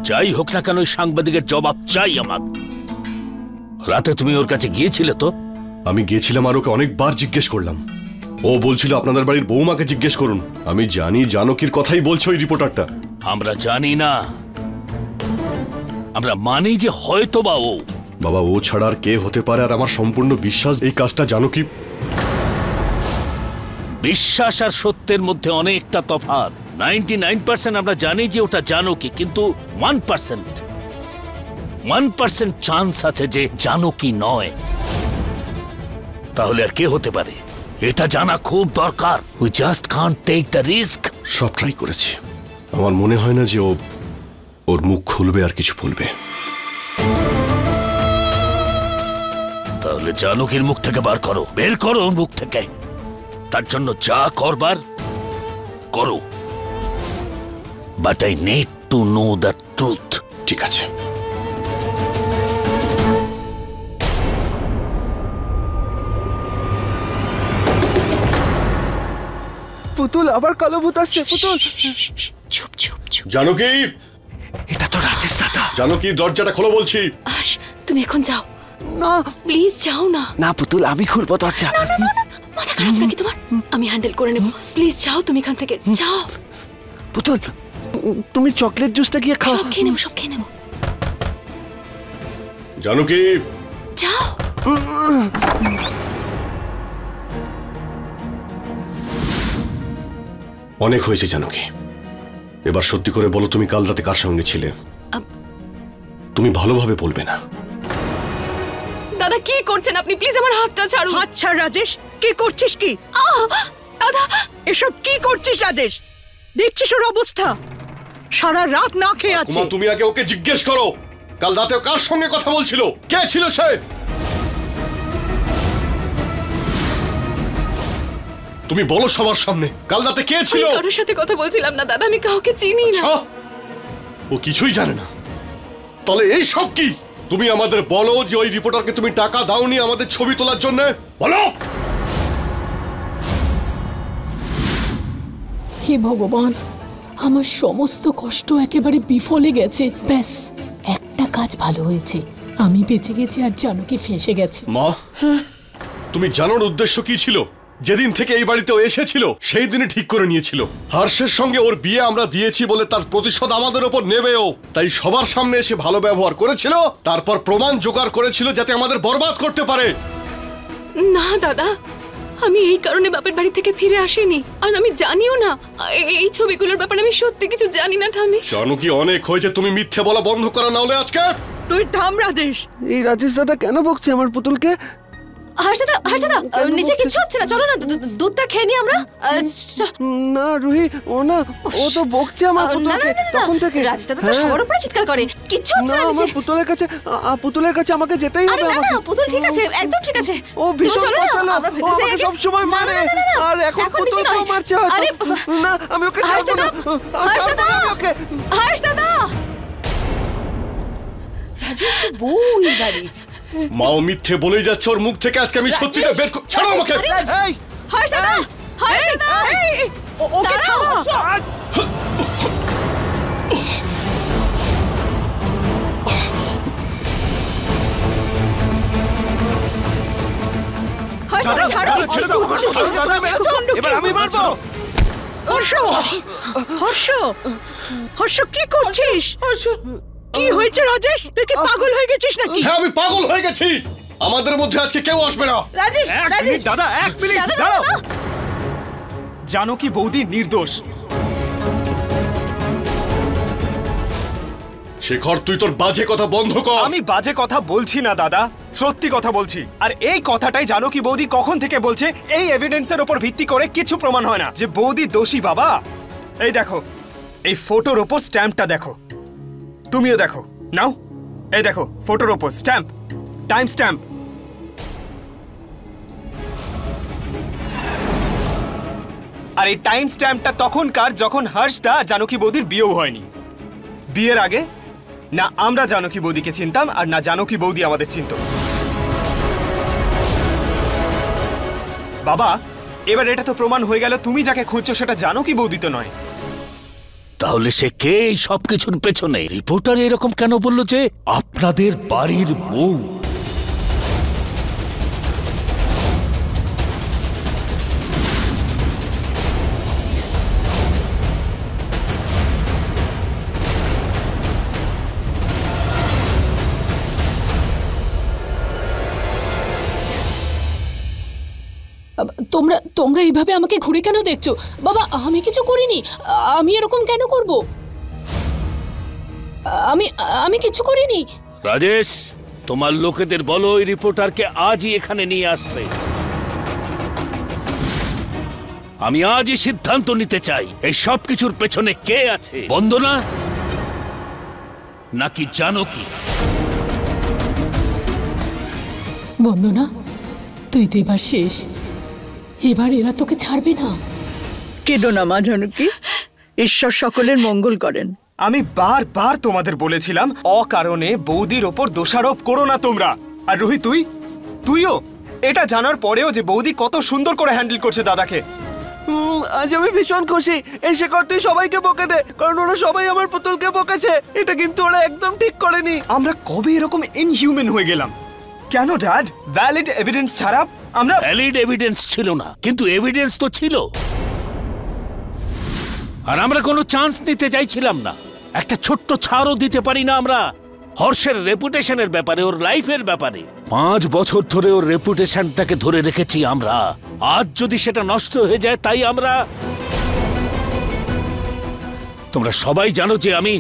যাই হোক না কেন সাংবাদিকের জবাব চাই আমার। রাতে তুমি ওর কাছে গিয়েছিলে তো? আমি গিয়েছিলাম আর ওকে অনেকবার জিজ্ঞেস করলাম। ও বলছিল আপনাদের বাড়ির বৌমাকে জিজ্ঞেস করুন। আমি জানি জানকীর কথাই বলছে ওই রিপোর্টারটা। আমরা জানি না, আমরা মানি যে হয়তো বা ও। বাবা, ও ছাড়া আর কে হতে পারে? আর আমার সম্পূর্ণ বিশ্বাস এই কাজটা জানকী। বিশ্বাস আর সত্যের মধ্যে অনেকটা তফাৎ। 99% আমরা জানি যে ওটা জানকী, কিন্তু 1% চান্স আছে যে জানকী নয়। তাহলে আর কে হতে পারে এটা জানা খুব দরকার। We just can't take the risk. সব ট্রাই করেছি, আমার মনে হয় না যে ওর মুখ খুলবে আর কিছু বলবে। তাহলে জানকীর মুখ থেকে বের করো ওর মুখ থেকে। তার জন্য যা করবার করো, but I need to know the truth. ঠিক আছে। পুতুল, আবার কালো ভূত আসছে। পুতুল, চুপ চুপ চুপ। জানকী, এটা তো রাজেশ দাদা। জানকী, দরজাটা খোলো বলছি। আশ, তুমি এখন যাও না প্লিজ, যাও না। না পুতুল, আমি খুলবো দরজা। মাথা খারাপ নাকি তোমার? আমি হ্যান্ডেল করে নেব। প্লিজ যাও তুমি এখান থেকে, যাও। পুতুল, তুমি চকলেট জুসটা গিয়ে খাও। সব খেয়ে নেবো, সব খেয়ে নেবো। জানকী, যাও। অনেক হয়েছে জানকী। এবার সত্যি করে বলো, তুমি কাল রাতে কার সঙ্গে ছিলে? তুমি ভালোভাবে বলবে না। দাদা কি করছেন আপনি? প্লিজ আমার হাতটা ছাড়ুন। হাত ছাড় রাজেশ। কি করছিস কি? দাদা, এসব কি করছিস রাজেশ? দেখছিস ওর অবস্থা, সারা রাত না খেয়ে আছে। তুমি আগে ওকে জিজ্ঞেস করো কাল রাতে ও কার সঙ্গে কথা বলছিল, কে ছিল সে? তুমি বলো সবার সামনে কাল রাতে কে ছিল? আমি কারোর সাথে কথা বলছিলাম না দাদা, আমি কাউকে চিনি না। ও কিছুই জানে না? তাহলে এই সব কি? তুমি আমাদের বলো যে ওই রিপোর্টারকে তুমি টাকা দাওনি আমাদের ছবি তোলার জন্য, বলো। হে ভগবান, আমার সমস্ত কষ্ট একেবারে বিফলে গেছে। ব্যাস একটা কাজ ভালো হয়েছে, আমি বেঁচে গেছি আর জানকী ফেঁসে গেছে। মা, তুমি জানার উদ্দেশ্য কি ছিল? যেদিন থেকে এই বাড়িতে এসেছিল সেই দিনে ঠিক করে নিয়েছিল হর্ষের সঙ্গে ওর বিয়ে আমরা দিয়েছি বলে তার প্রতিশোধ আমাদের উপর নেবেও। তাই সবার সামনে এসে ভালো ব্যবহার করেছিল, তারপর প্রমাণ জোগাড় করেছিল যাতে আমাদের বরবাদ করতে পারে। না দাদা, আমি এই কারণে বাপের বাড়ি থেকে ফিরে আসিনি, আর আমি জানিও না এই ছবিগুলোর ব্যাপারে। আমি সত্যি কিছু জানি না ঠামি। জানকী, অনেক হয়েছে, তুমি মিথ্যে বলা বন্ধ করা, না হলে আজকে। তুই থাম রাজেশ। এই রাজেশ দাদা কেন বকছে আমার পুতুলকে? হর্ষদা, হর্ষদা, নিচে কিছু হচ্ছে না, চলো না দুধটা খেয়ে নি আমরা। না রুহি, ও না, ও তো বকছে আমার পুতুলকে তখন থেকে। রাজেশ দাদা তো সবার উপরে চিৎকার করে, কিচ্ছু হচ্ছে না নিচে। পুতুলের কাছে আমাকে যেতেই হবে। না না, পুতুল ঠিক আছে, একদম ঠিক আছে। ও ভীষণ পাচালো, আমাকে সব সময় মারে, আর এখন পুতুলকেও মারছে হয়তো। না, আমি ওকে ছাড়বো না। হর্ষদা, হর্ষদা, রাজেশ বউ এই বাড়ি। মাও মিথ্যে বলেই যাচ্ছে ওর মুখ থেকে, আজকে আমি সত্যিটা বের করব। ছাড়ো আমাকে। এই হর্ষদা, হর্ষদা, ওকে থামা। হর্ষদা ছাড়ো। এবার আমি মারবো। হর্ষ, হর্ষ, হর্ষ কি করছিস? কি হয়েছে রাজেশ? তুই কি পাগল হয়ে গেছিস নাকি? হ্যাঁ, আমি পাগল হয়ে গেছি। আমাদের মধ্যে আজকে কেউ আসবে না। রাজেশ, রাজেশ দাদা, এক মিনিট দাঁড়াও। জানকী বৌদি নির্দোষ। শেখর, তুই তোর বাজে কথা বন্ধ কর। আমি বাজে কথা বলছি না দাদা, সত্যি কথা বলছি। আর এই কথাটাই জানকী বৌদি কখন থেকে বলছে। এই এভিডেন্সের উপর ভিত্তি করে কিছু প্রমাণ হয় না যে বৌদি দোষী। বাবা, এই দেখো, এই ফটোর উপর স্ট্যাম্পটা দেখো, তুমিও দেখো। নাও, এই দেখো ফটোর উপর স্ট্যাম্প, টাইম স্ট্যাম্প। আর এই টাইম স্ট্যাম্পটা তখনকার যখন হর্ষদা আর জানকী বৌদির বিয়েও হয়নি। বিয়ের আগে না আমরা জানকী বৌদিকে চিনতাম, আর না জানকী বৌদি আমাদের চিনত। বাবা, এবার এটা তো প্রমাণ হয়ে গেল তুমি যাকে খুঁজছো সেটা জানকী বৌদি তো নয়। তাহলে সে কে এই সবকিছুর পেছনে? রিপোর্টার এরকম কেন বললো যে আপনাদের বাড়ির বউ? তোমরা তোমরা এইভাবে আমাকে ঘুরে কেন দেখছো? বাবা, আমি কিছু করিনি। আমি এরকম কেন করব? আমি কিছু করিনি। রাজেশ, তোমার লোকেদের বলো ওই রিপোর্টারকে আজই এখানে নিয়ে আসতে। আমি আজই সিদ্ধান্ত নিতে চাই এই সব কিছুর পেছনে কে আছে, বন্দনা নাকি জানকী? বন্দনা, তুই তো এবার শেষ। এবার এরা তোকে ছাড়বে না। কেঁদো না মা জানকী, ঈশ্বর সকলের মঙ্গল করেন। আমি বারবার তোমাদের বলেছিলাম অকারণে বৌদির ওপর দোষারোপ করো না তোমরা। আর রোহিত, তুইও এটা জানার পরেও যে বৌদি কত সুন্দর করে হ্যান্ডেল করছে দাদাকে। আজ আমি ভীষণ খুশি। এই শেখর, তুই সবাইকে বকে দে, কারণ ওরা সবাই আমার পুতুলকে বকেছে। এটা কিন্তু ওরা একদম ঠিক করেনি। আমরা কবে এরকম ইনহিউম্যান হয়ে গেলাম? কেন ড্যাড? ভ্যালিড এভিডেন্স ছাড়া আমরা... ভ্যালিড এভিডেন্স ছিল না, কিন্তু এভিডেন্স তো ছিল। আর আমরা কোনো চান্স নিতে চাইছিলাম না। একটা ছোট্ট ছাড়ও দিতে পারি না আমরা হর্ষের রেপুটেশনের ব্যাপারে, ওর লাইফের ব্যাপারে। 5 বছর ধরে ওর রেপুটেশনটাকে ধরে রেখেছি আমরা। আজ যদি সেটা নষ্ট হয়ে যায়, তাই আমরা... তোমরা সবাই জানো যে আমি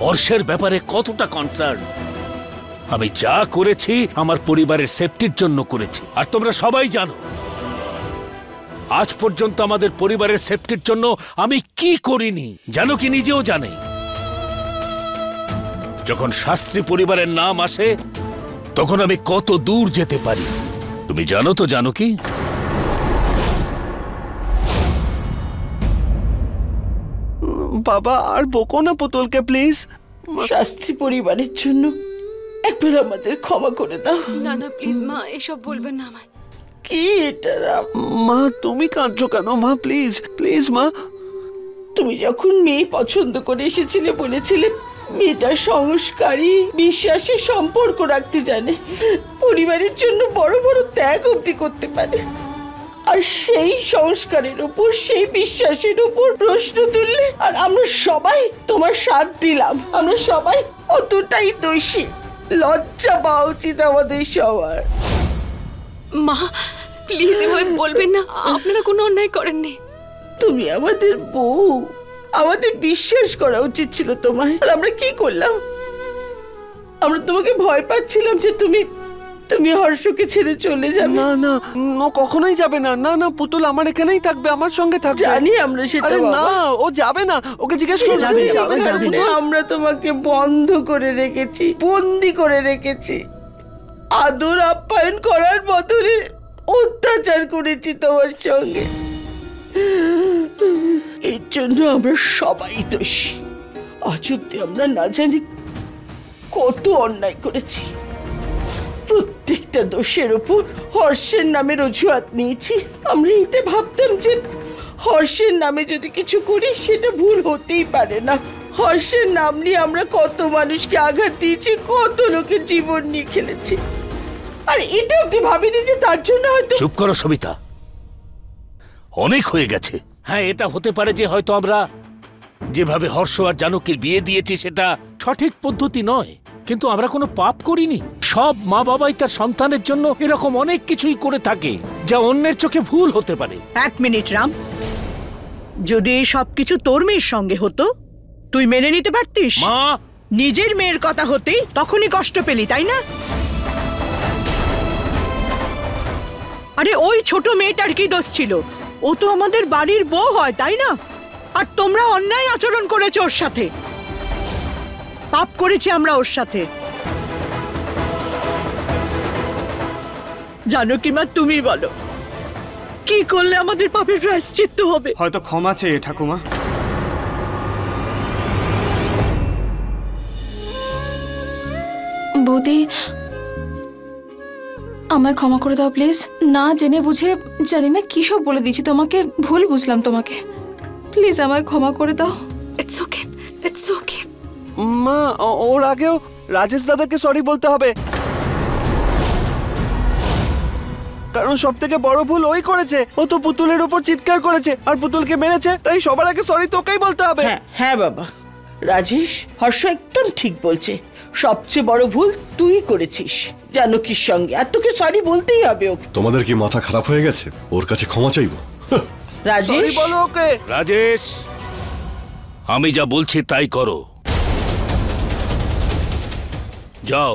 হর্ষের ব্যাপারে কতটা কনসার্ন। আমি যা করেছি আমার পরিবারের সেফটির জন্য করেছি। আর তোমরা সবাই জানো আজ পর্যন্ত আমাদের পরিবারের সেফটির জন্য আমি কি করিনি। জানো কি, নিজেও জানে। যখন শাস্ত্রী পরিবারের নাম আসে তখন আমি কত দূর যেতে পারি তুমি জানো তো, জানো কি? বাবা, আর বকো না পুতুলকে প্লিজ। শাস্ত্রী পরিবারের জন্য একবার আমাদের ক্ষমা করে দাও। না না প্লিজ মা, এসব বলবেন না আমায়। কি এটা রাম? মা, তুমি কাঁদছো কেন মা? প্লিজ প্লিজ মা। তুমি যখন মেয়ে পছন্দ করে এসেছিলে, বলেছিলে মেয়েটা সংস্কারী, বিশ্বাসী সম্পর্ক রাখতে জানে, পরিবারের জন্য বড় বড় ত্যাগ অবধি করতে পারে। আর সেই সংস্কারের উপর, সেই বিশ্বাসের উপর প্রশ্ন তুললে, আর আমরা সবাই তোমার সাথ দিলাম। আমরা সবাই অতটাই দোষী। লজ্জা পাওয়া উচিত আমাদের সবার। মা প্লিজ এভাবে বলবেন না, আপনারা কোনো অন্যায় করেননি। তুমি আমাদের বউ, আমাদের বিশ্বাস করা উচিত ছিল তোমায়। আর আমরা কি করলাম? আমরা তোমাকে ভয় পাচ্ছিলাম যে তুমি হর্ষকে ছেড়ে চলে যাবে। না না, ও কখনোই যাবে না। না না, পুতুল আমার এখানেই থাকবে, আমার সঙ্গে থাকবে। জানি আমরা সেটা। আরে না, ও যাবে না। ওকে জিজ্ঞেস করো। যাবে না। আমরা তোমাকে বন্ধ করে রেখেছি, বন্দি করে রেখেছি। আদর আপ্যায়ন করার বদলে অত্যাচার করেছি তোমার সঙ্গে। এর জন্য আমরা সবাই দোষী। আজ অব্দি আমরা না জানি কত অন্যায় করেছি। প্রত্যেকটা দোষের উপর হর্ষের নামের অজুহাত নিয়েছি। আমরা এটা ভাবতাম যে হর্ষের নামে যদি কিছু করি সেটা ভুল হতেই পারে না। হর্ষের নাম নিয়ে আমরা কত মানুষকে আঘাত দিয়েছি, কত লোকের জীবন নিয়ে খেলেছি। আর এটা অব্দি ভাবিনি যে তার জন্য হয়তো... চুপ করো সবিতা, অনেক হয়ে গেছে। হ্যাঁ, এটা হতে পারে যে হয়তো আমরা যেভাবে হর্ষ আর জানকীর বিয়ে দিয়েছি সেটা সঠিক পদ্ধতি নয়, কিন্তু আমরা কোনো পাপ করিনি। সব মা বাবাই তার সন্তানের জন্য এরকম অনেক কিছুই করে থাকে যা অন্যের চোখে ভুল হতে পারে। 1 মিনিট রাম, যদি এই সবকিছু তোর মেয়ের সঙ্গে হতো, তুই মেনে নিতে পারতিস? মা, নিজের মেয়ের কথা হতেই তখনই কষ্ট পেলি, তাই না? আরে ওই ছোট মেয়েটার কি দোষ ছিল? ও তো আমাদের বাড়ির বউ হয়, তাই না? আর তোমরা অন্যায় আচরণ করেছো ওর সাথে। পাপ করেছি আমরা ওর সাথে। জানো কি মা, তুমি বলো কি করলে আমাদের পাপের প্রায়শ্চিত্ত হবে? হয়তো ক্ষমা চেয়ে ঠাকুমা। বৌদি, আমায় ক্ষমা করে দাও প্লিজ। না জেনে বুঝে, জানি না কি সব বলে দিয়েছি তোমাকে, ভুল বুঝলাম তোমাকে। প্লিজ আমায় ক্ষমা করে দাও। It's okay. It's okay. মা ওর আগেও রাজেশ দাদাকে সরি বলতে হবে, কারণ সব থেকে বড় ভুল ওই করেছে। ও তো পুতুলের উপর চিৎকার করেছে আর পুতুলকে মেরেছে, তাই সবার আগে সরি তোকেই বলতে হবে। হ্যাঁ হ্যাঁ বাবা, রাজেশ, হর্ষ একদম ঠিক বলছে। সবচেয়ে বড় ভুল তুই করেছিস জানকীর সঙ্গে, আর তোকে সরি বলতেই হবে ওকে। তোমাদের কি মাথা খারাপ হয়ে গেছে? ওর কাছে ক্ষমা চাইবো? রাজেশ, সরি বলো ওকে। রাজেশ, আমি যা বলছি তাই করো। যাও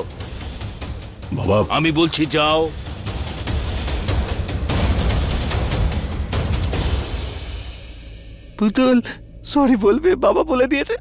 বাবা, আমি বলছি যাও। পুতুল সরি বলবে, বাবা বলে দিয়েছে।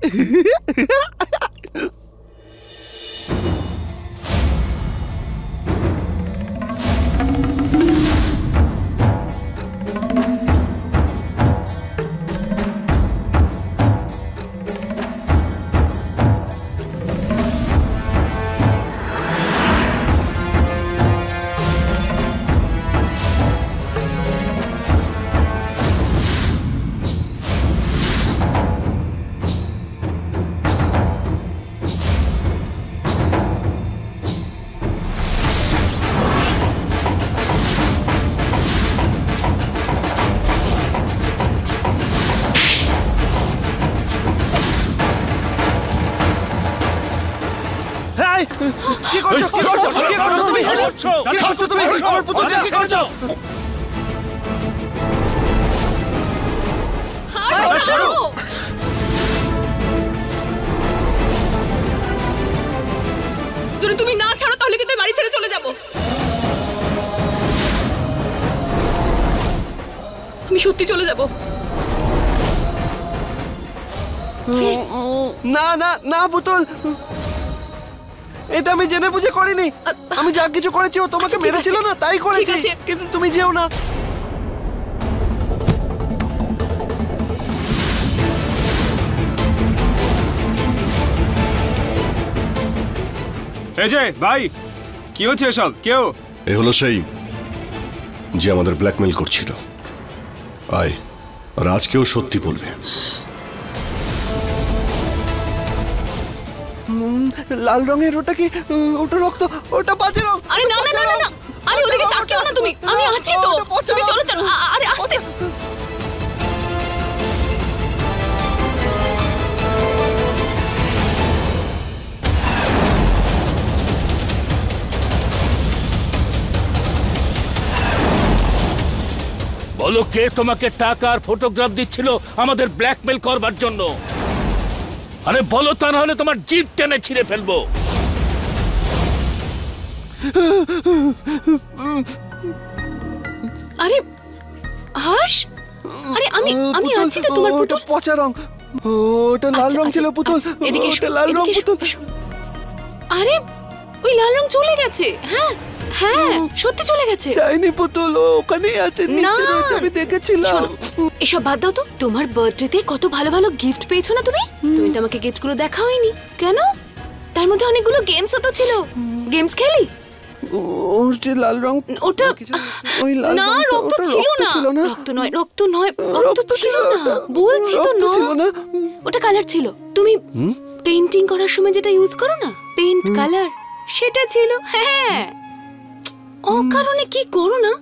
কি করছো কি করছো কি করছো তুমি? কি করছো তুমি? আমার পুতুলকে কি করছো? ছাড়ো। যদি তুমি না ছাড়ো তাহলে কিন্তু বাড়ি ছেড়ে চলে যাব। আমি সত্যি চলে যাব। না না না পুতুল, এটা আমি জেনে বুঝে করিনি। আমি যা কিছু করেছি ও তোমাকে আচ্ছা, ঠিক মেরেছিল আছে। না, তাই করেছি। ঠিক আছে। কিন্তু তুমি যেও না। এই যে ভাই, কি হচ্ছে এসব? কেউ এ হলো সেই যে আমাদের ব্ল্যাকমেল করছিল। আয়, আর আজকেও সত্যি বলবে। লাল রঙের ওটা কি? ওটা রক্ত, ওটা বাজে রং। আরে না না না না না, আরে ওদিকে তাকিও না তুমি, আমি আছি তো। তুমি চলো চলো। আরে আস্তে। বলো কে তোমাকে টাকা আর ফটোগ্রাফ দিচ্ছিল আমাদের ব্ল্যাকমেল করবার জন্য? আরে বলো, তা না হলে তোমার জিভ টেনে ছিঁড়ে ফেলবো। আরে হর্ষ, আরে আমি আছি তো তোমার পুতুল। ওটা পচা রং, ওটা লাল রং ছিল পুতুল। এদিকে ওটা লাল রং পুতুল। আরে ওই লাল রং চলে গেছে। হ্যাঁ হ্যাঁ, সত্যি চলে গেছে। যাইনি পুতুল, ওখানেই আছে, নিচে রয়েছে, আমি দেখেছিলাম। এসব বাদ দাও তো। তোমার বার্থডেতে কত ভালো ভালো গিফট পেয়েছো না তুমি? তুমি তো আমাকে গিফটগুলো দেখাওইনি কেন? তার মধ্যে অনেকগুলো গেমসও তো ছিল। গেমস খেলি? ওর যে লাল রং, ওটা ওই লাল না, রংটা, রক্ত ওটা ছিল না। না। রক্ত নয়, রক্ত নয়, রক্ত ছিল না বলছি তো। রক্ত ছিল না। ওটা কালার ছিল। তুমি পেইন্টিং করার সময় যেটা ইউজ করো না, পেইন্ট কালার, সেটা ছিল। হ্যাঁ, ও কারণে কি করো না,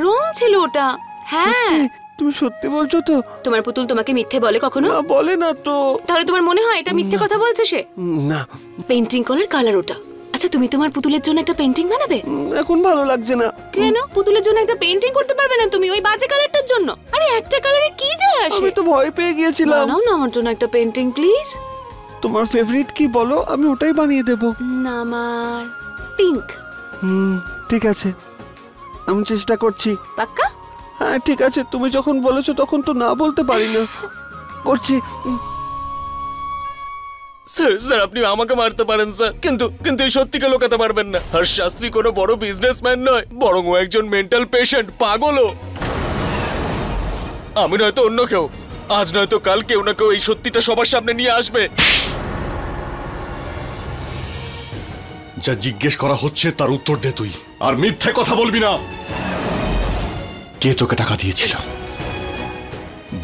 রং ছিল ওটা। হ্যাঁ, তুমি সত্যি বলছো তো? তোমার পুতুল তোমাকে মিথ্যে বলে কখনো? না, বলে না তো। তাহলে তোমার মনে হয় এটা মিথ্যে কথা বলছে সে? না, পেইন্টিং করার কালার ওটা। আচ্ছা, তুমি তোমার পুতুলের জন্য একটা পেইন্টিং বানাবে? এখন ভালো লাগছে না। কেন? পুতুলের জন্য একটা পেইন্টিং করতে পারবে না তুমি ওই বাজে কালারটার জন্য? আরে একটা কালারে কি যায় আসে? আমি তো ভয় পেয়ে গিয়েছিলাম। বানাও না আমার জন্য একটা পেইন্টিং প্লিজ। তোমার ফেভারিট কি বলো, আমি ওটাই বানিয়ে দেব। না, আমার পিঙ্ক। ঠিক আছে, আমি চেষ্টা করছি। পাক্কা? হ্যাঁ ঠিক আছে, তুমি যখন বলেছো তখন তো না বলতে পারি না। করছি। স্যার স্যার আপনি আমাকে মারতে পারেন স্যার, কিন্তু কিন্তু এই সত্যিকে লুকাতে পারবেন না। হর্ষ শাস্ত্রী কোনো বড় বিজনেসম্যান নয়, বরং ও একজন মেন্টাল পেশেন্ট, পাগলও। আমি নয়তো অন্য কেউ, আজ নয়তো কাল কেউ না কেউ এই সত্যিটা সবার সামনে নিয়ে আসবে। যা জিজ্ঞেস করা হচ্ছে তার উত্তর দে তুই, আর মিথ্যে কথা বলবি না। কে তোকে টাকা দিয়েছিল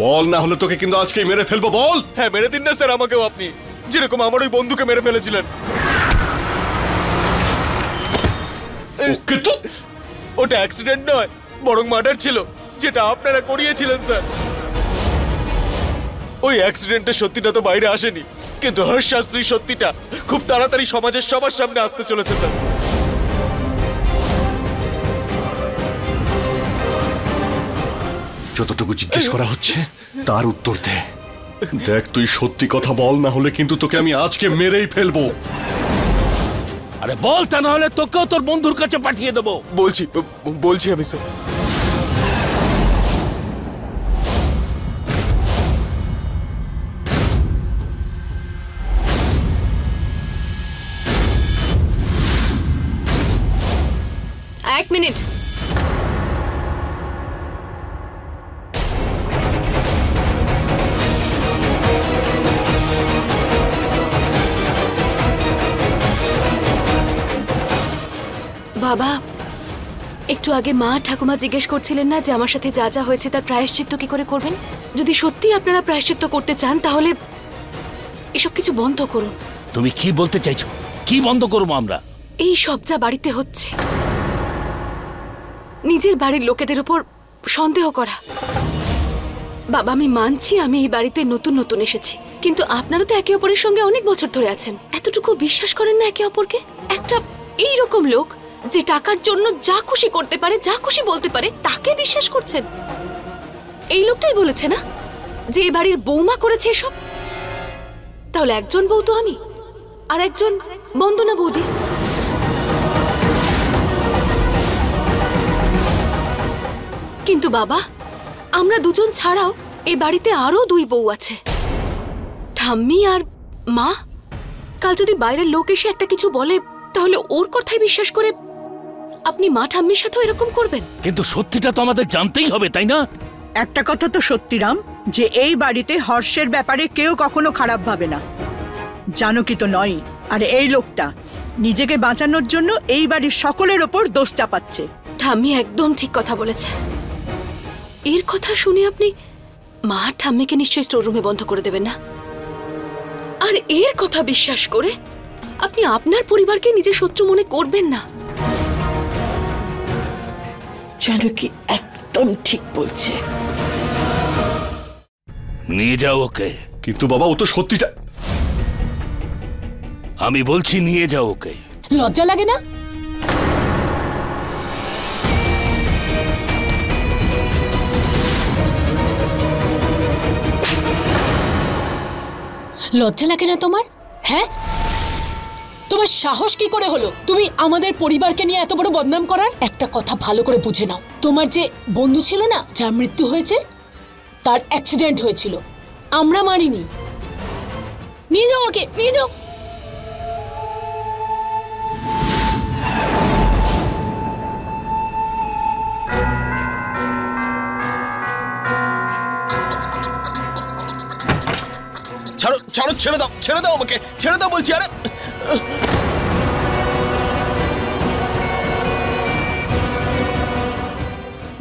বল, না হলে তোকে কিন্তু আজকেই মেরে ফেলবো। বল। হ্যাঁ, মেরে দিন না স্যার আমাকেও আপনি। যেরকম আমার ওই বন্ধুকে মেরে ফেলেছিলেন। ওকে তো ওটা অ্যাক্সিডেন্ট নয়, বরং মার্ডার ছিল, যেটা আপনারা করিয়েছিলেন স্যার। ওই অ্যাক্সিডেন্টের সত্যিটা তো বাইরে আসেনি, কিন্তু হর্ষ শাস্ত্রীর সত্যিটা খুব তাড়াতাড়ি সমাজের সবার সামনে আসতে চলেছে স্যার। যতটুকু জিজ্ঞেস করা হচ্ছে তার উত্তর দে। দেখ তুই সত্যি কথা বল, না হলে কিন্তু তোকে আমি আজকে মেরেই ফেলবো। আরে বল, তা না হলে তোকেও তোর বন্ধুর কাছে পাঠিয়ে দেবো। বলছি আমি স্যার। এক মিনিট। বাবা, একটু আগে মা ঠাকুমা জিজ্ঞেস করছিলেন না যে আমার সাথে যা যা হয়েছে তার প্রায়শ্চিত্ত কি করে করবেন। যদি সত্যি আপনারা প্রায়শ্চিত্ত করতে চান তাহলে এসব কিছু বন্ধ করুন। তুমি কি বলতে চাইছো? কি বন্ধ করবো আমরা? এই সব যা বাড়িতে হচ্ছে, নিজের বাড়ির লোকেদের উপর সন্দেহ করা। বাবা, আমি মানছি আমি এই বাড়িতে নতুন নতুন এসেছি, কিন্তু আপনারা তো একে অপরের সঙ্গে অনেক বছর ধরে আছেন। এতটুকু বিশ্বাস করেন না একে অপরকে? একটা এইরকম লোক যে টাকার জন্য যা খুশি করতে পারে, যা খুশি বলতে পারে, তাকে বিশ্বাস করছেন? এই লোকটাই বলেছে না যে এই বাড়ির বৌমা করেছে এসব? তাহলে একজন বউ তো আমি, আর একজন বন্দনা বৌদি। কিন্তু বাবা, আমরা দুজন ছাড়াও এই বাড়িতে আরো দুই বউ আছে, ঠাম্মি আর মা। কাল যদি বাইরের লোক এসে একটা কিছু বলে, তাহলে ওর কথাই বিশ্বাস করে আপনি মা ঠাম্মির সাথেও এরকম করবেন? কিন্তু সত্যিটা তো আমাদের জানতেই হবে, তাই না? একটা কথা তো সত্যি রাম, যে এই বাড়িতে হর্ষের ব্যাপারে কেউ কখনো খারাপ ভাবে না, জানো কি তো নয়। আর এই লোকটা নিজেকে বাঁচানোর জন্য এই বাড়ির সকলের ওপর দোষ চাপাচ্ছে। ঠাম্মি একদম ঠিক কথা বলেছে। এর কথা শুনে আপনি মা ঠাম্মিকে নিশ্চয়ই স্টোর রুমে বন্ধ করে দেবেন না? আর এর কথা বিশ্বাস করে আপনি আপনার পরিবারকে নিজের শত্রু মনে করবেন না। জানকী একদম ঠিক বলছে। নিয়ে যাও ওকে। কিন্তু বাবা, ও তো সত্যিটা। আমি বলছি নিয়ে যাও ওকে। লজ্জা লাগে না? লজ্জা লাগে না তোমার? হ্যাঁ, তোমার সাহস কি করে হলো তুমি আমাদের পরিবারকে নিয়ে এত বড় বদনাম করার? একটা কথা ভালো করে বুঝে নাও, তোমার যে বন্ধু ছিল না, যার মৃত্যু হয়েছে, তার অ্যাক্সিডেন্ট হয়েছিল, আমরা মানিনি। নিয়ে যাও ওকে, নিয়ে যাও। ছাড়ো ছাড়ো, ছেড়ে দাও, ছেড়ে দাও আমাকে, ছেড়ে দাও বলছি। আরে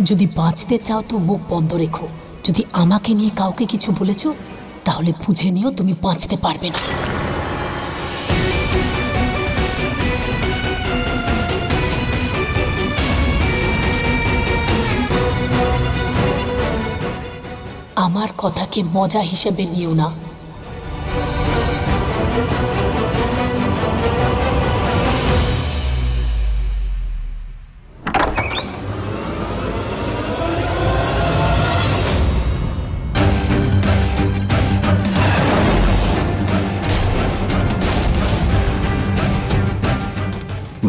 যদি বাঁচতে চাও তো মুখ বন্ধ রেখো। যদি আমাকে নিয়ে কাউকে কিছু বলেছো, তাহলে বুঝে নিও তুমি বাঁচতে পারবে না। আমার কথাকে মজা হিসেবে নিও না।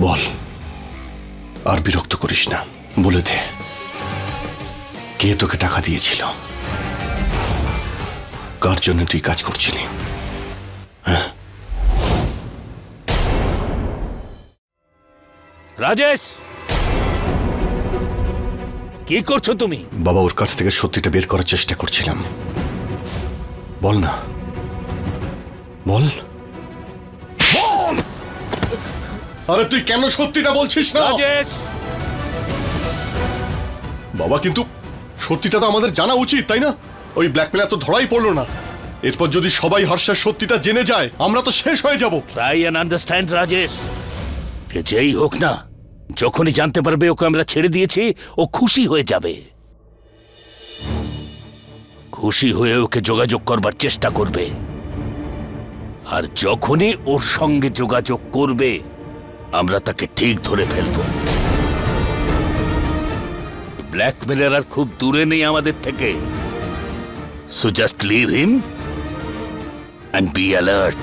বল, আর বিরক্ত করিস না, বলে দে কে তোকে টাকা দিয়েছিল, কার জন্য তুই কাজ করছিলি? হ্যাঁ রাজেশ, কি করছো তুমি? বাবা, ওর কাছ থেকে সত্যিটা বের করার চেষ্টা করছিলাম। বল না, বল। আরে তুই কেন সত্যিটা বলছিস না? রাজেশ, বাবা, কিন্তু সত্যিটা তো আমাদের জানা উচিত, তাই না? ওই ব্ল্যাকমেলার তো ধরাই পড়লো না। এরপর যদি সবাই হর্ষের সত্যিটা জেনে যায় আমরা তো শেষ হয়ে যাব। ট্রাই অ্যান্ড আন্ডারস্ট্যান্ড রাজেশ, যে যেই হোক না, যখনই জানতে পারবে ওকে আমরা ছেড়ে দিয়েছি ও খুশি হয়ে যাবে। খুশি হয়ে ওকে যোগাযোগ করবার চেষ্টা করবে, আর যখনই ওর সঙ্গে যোগাযোগ করবে আমরা তাকে ঠিক ধরে ফেলব। ব্ল্যাকমেলার আর খুব দূরে নেই আমাদের থেকে। So just leave him and be alert.